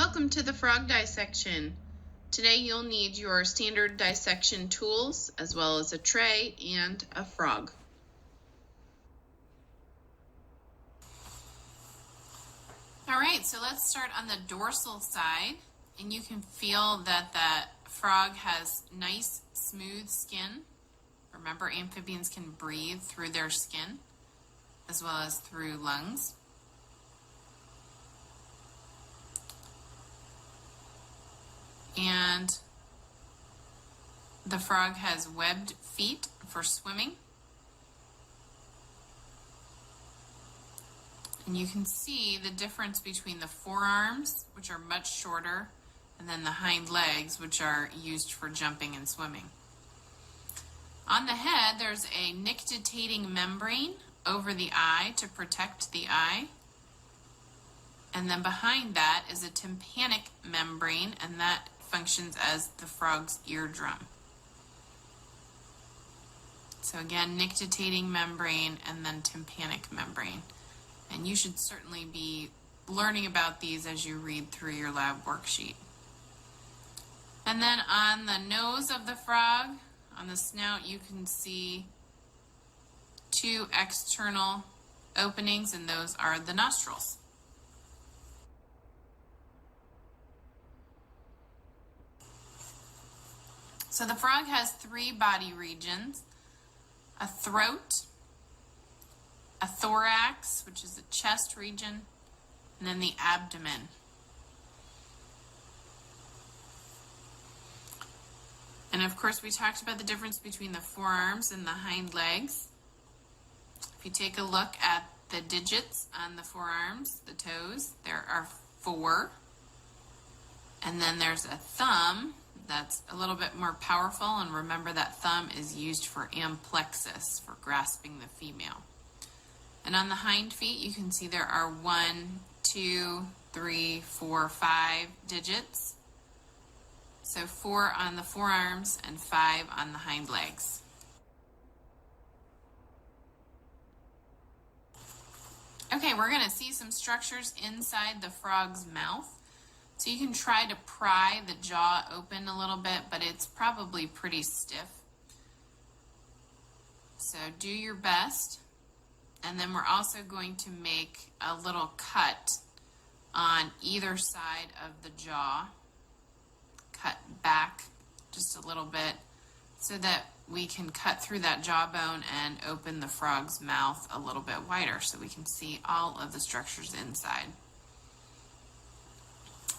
Welcome to the frog dissection. Today you'll need your standard dissection tools as well as a tray and a frog. All right, so let's start on the dorsal side, and you can feel that the frog has nice smooth skin. Remember, amphibians can breathe through their skin as well as through lungs. And the frog has webbed feet for swimming. And you can see the difference between the forearms, which are much shorter, and then the hind legs, which are used for jumping and swimming. On the head, there's a nictitating membrane over the eye to protect the eye. And then behind that is a tympanic membrane, and that functions as the frog's eardrum. So again, nictitating membrane and then tympanic membrane. And you should certainly be learning about these as you read through your lab worksheet. And then on the nose of the frog, on the snout, you can see two external openings, and those are the nostrils. So the frog has three body regions: a throat, a thorax, which is the chest region, and then the abdomen. And of course, we talked about the difference between the forearms and the hind legs. If you take a look at the digits on the forearms, the toes, there are 4. And then there's a thumb that's a little bit more powerful, and remember that thumb is used for amplexus, for grasping the female. And on the hind feet, you can see there are 1, 2, 3, 4, 5 digits. So 4 on the forearms and 5 on the hind legs. Okay, we're going to see some structures inside the frog's mouth. So you can try to pry the jaw open a little bit, but it's probably pretty stiff. So do your best. And then we're also going to make a little cut on either side of the jaw. Cut back just a little bit so that we can cut through that jawbone and open the frog's mouth a little bit wider so we can see all of the structures inside.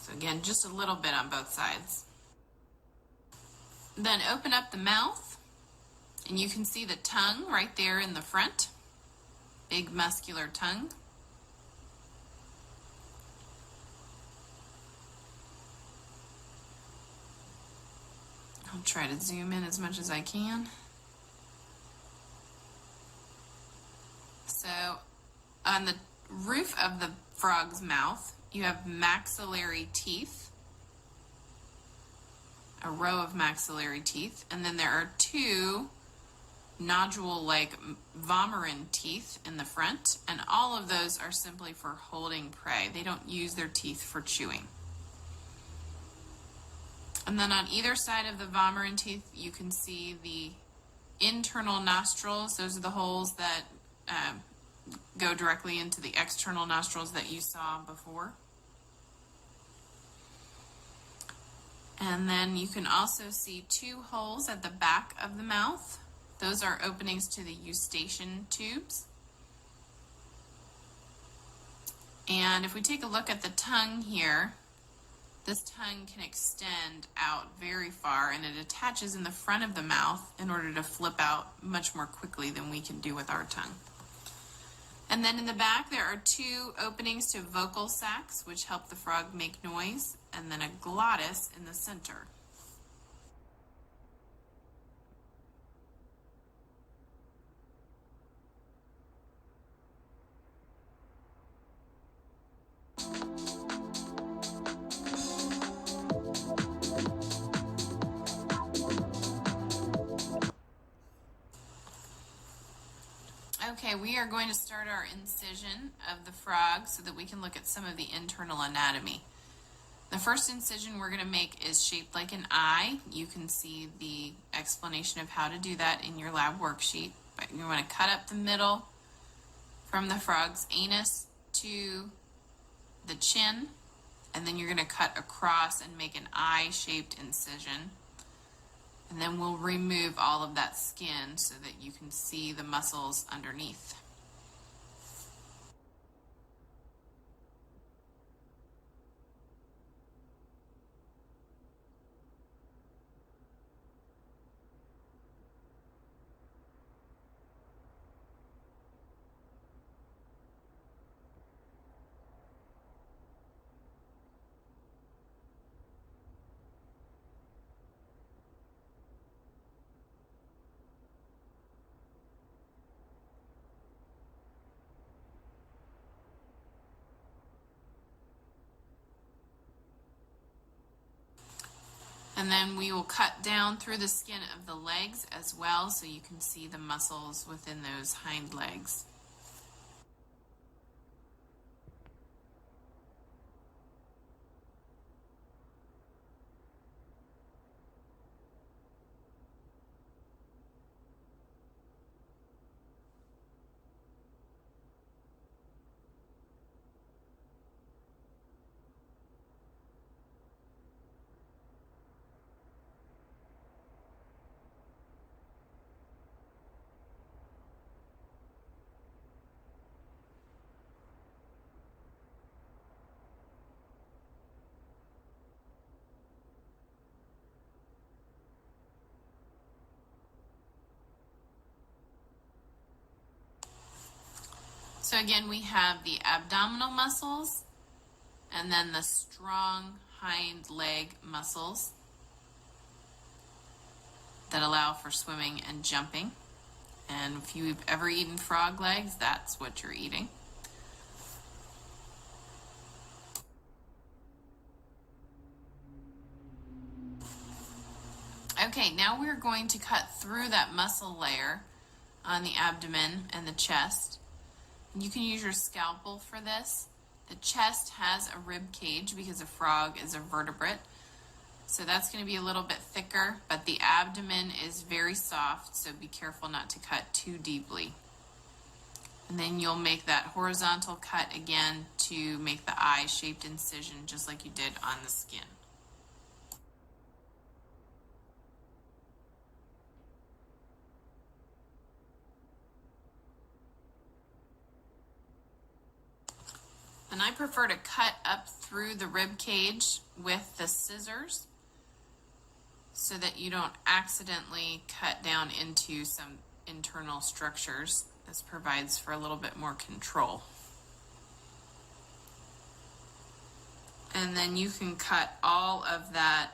So again, just a little bit on both sides. Then open up the mouth, and you can see the tongue right there in the front. Big muscular tongue. I'll try to zoom in as much as I can. So on the roof of the frog's mouth, you have maxillary teeth, a row of maxillary teeth, and then there are 2 nodule-like vomeron teeth in the front, and all of those are simply for holding prey. They don't use their teeth for chewing. And then on either side of the vomeron teeth, you can see the internal nostrils. Those are the holes that go directly into the external nostrils that you saw before. And then you can also see 2 holes at the back of the mouth. Those are openings to the eustachian tubes. And if we take a look at the tongue here, this tongue can extend out very far, and it attaches in the front of the mouth in order to flip out much more quickly than we can do with our tongue. And then in the back, there are 2 openings to vocal sacs, which help the frog make noise, and then a glottis in the center. Okay, we are going to start our incision of the frog so that we can look at some of the internal anatomy. The first incision we're going to make is shaped like an eye. You can see the explanation of how to do that in your lab worksheet. But you want to cut up the middle from the frog's anus to the chin, and then you're going to cut across and make an eye-shaped incision. And then we'll remove all of that skin so that you can see the muscles underneath. And then we will cut down through the skin of the legs as well, so you can see the muscles within those hind legs. So again, we have the abdominal muscles and then the strong hind leg muscles that allow for swimming and jumping. And if you've ever eaten frog legs, that's what you're eating. Okay, now we're going to cut through that muscle layer on the abdomen and the chest. You can use your scalpel for this. The chest has a rib cage because a frog is a vertebrate. So that's going to be a little bit thicker, but the abdomen is very soft, so be careful not to cut too deeply. And then you'll make that horizontal cut again to make the eye-shaped incision just like you did on the skin. And I prefer to cut up through the rib cage with the scissors so that you don't accidentally cut down into some internal structures. This provides for a little bit more control. And then you can cut all of that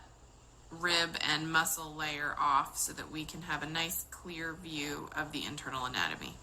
rib and muscle layer off so that we can have a nice clear view of the internal anatomy.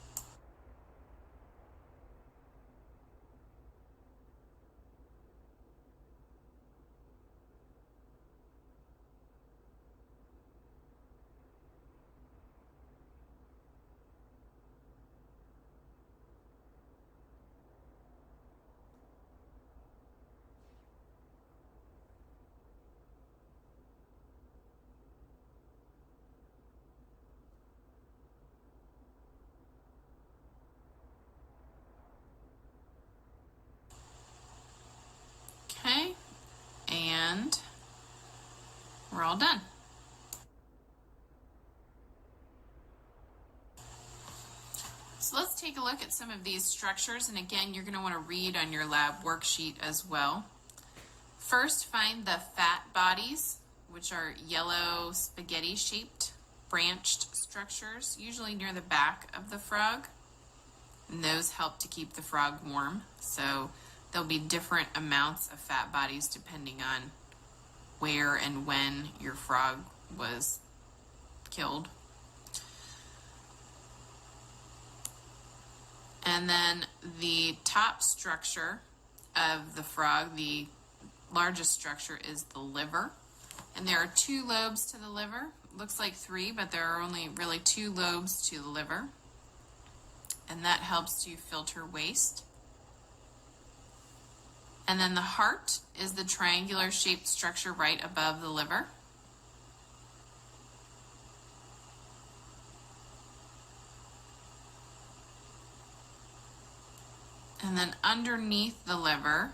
Okay, and we're all done. So let's take a look at some of these structures, and again, you're going to want to read on your lab worksheet as well. First, find the fat bodies, which are yellow spaghetti-shaped branched structures, usually near the back of the frog, and those help to keep the frog warm. So there'll be different amounts of fat bodies depending on where and when your frog was killed. And then the top structure of the frog, the largest structure, is the liver. And there are 2 lobes to the liver. Looks like 3, but there are only really 2 lobes to the liver. And that helps to filter waste. And then the heart is the triangular shaped structure right above the liver. And then underneath the liver,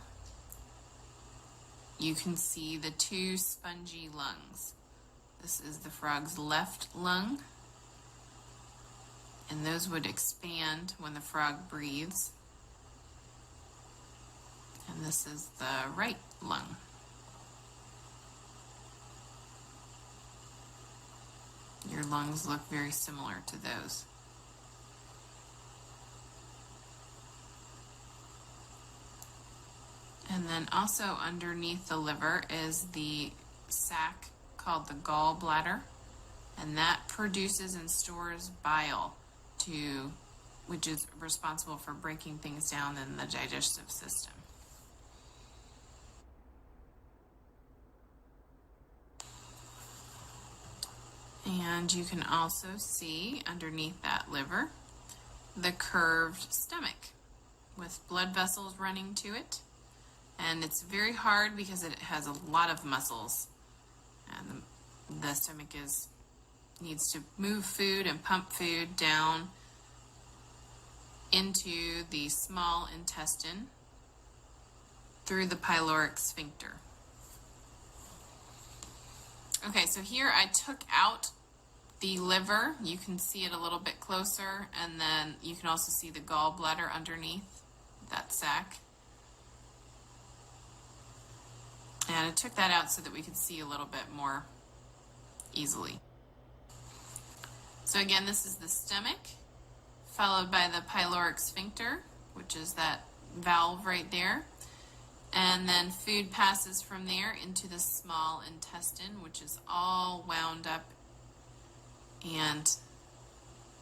you can see the two spongy lungs. This is the frog's left lung, and those would expand when the frog breathes. And this is the right lung. Your lungs look very similar to those. And then also underneath the liver is the sac called the gallbladder, and that produces and stores bile, which is responsible for breaking things down in the digestive system. And you can also see underneath that liver the curved stomach with blood vessels running to it. And it's very hard because it has a lot of muscles, and the stomach needs to move food and pump food down into the small intestine through the pyloric sphincter. Okay, so here I took out the liver. You can see it a little bit closer, and then you can also see the gallbladder underneath that sac. And I took that out so that we could see a little bit more easily. So again, this is the stomach, followed by the pyloric sphincter, which is that valve right there. And then food passes from there into the small intestine, which is all wound up and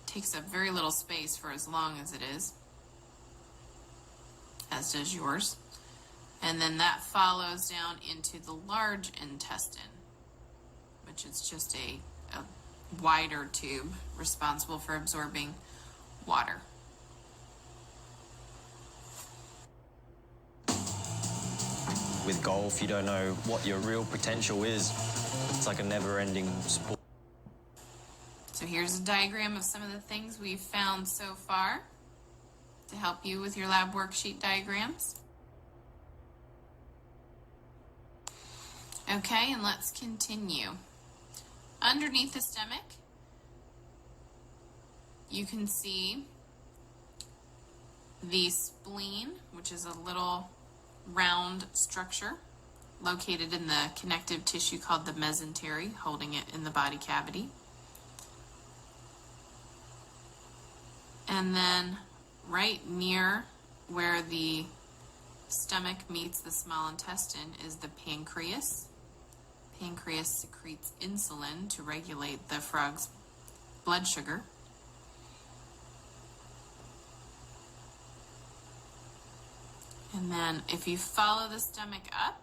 takes up very little space for as long as it is, as does yours. And then that follows down into the large intestine, which is just a wider tube responsible for absorbing water. With golf, you don't know what your real potential is. It's like a never-ending sport. So here's a diagram of some of the things we've found so far to help you with your lab worksheet diagrams. Okay, and let's continue. Underneath the stomach, you can see the spleen, which is a little round structure located in the connective tissue called the mesentery, holding it in the body cavity. And then right near where the stomach meets the small intestine is the pancreas. Pancreas secretes insulin to regulate the frog's blood sugar. And then if you follow the stomach up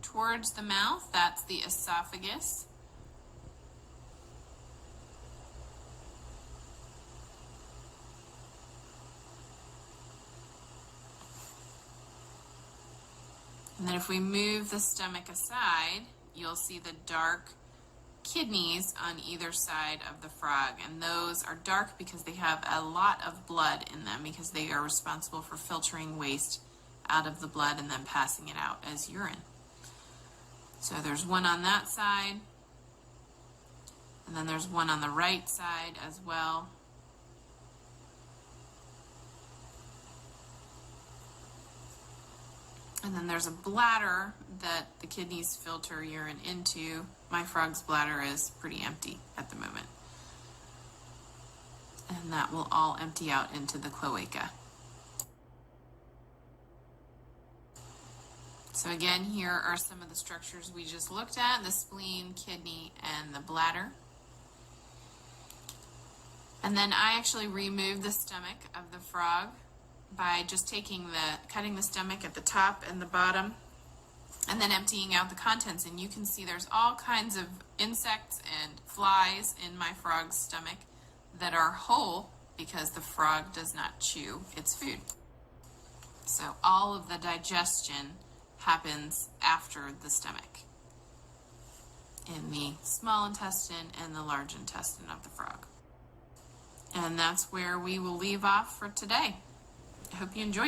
towards the mouth, that's the esophagus. And then if we move the stomach aside, you'll see the dark kidneys on either side of the frog. And those are dark because they have a lot of blood in them, because they are responsible for filtering waste out of the blood and then passing it out as urine. So there's one on that side, and then there's one on the right side as well. And then there's a bladder that the kidneys filter urine into. My frog's bladder is pretty empty at the moment. And that will all empty out into the cloaca. So again, here are some of the structures we just looked at: the spleen, kidney, and the bladder. And then I actually removed the stomach of the frog by just cutting the stomach at the top and the bottom, and then emptying out the contents. And you can see there's all kinds of insects and flies in my frog's stomach that are whole because the frog does not chew its food. So all of the digestion happens after the stomach, in the small intestine and the large intestine of the frog. And that's where we will leave off for today. I hope you enjoyed it.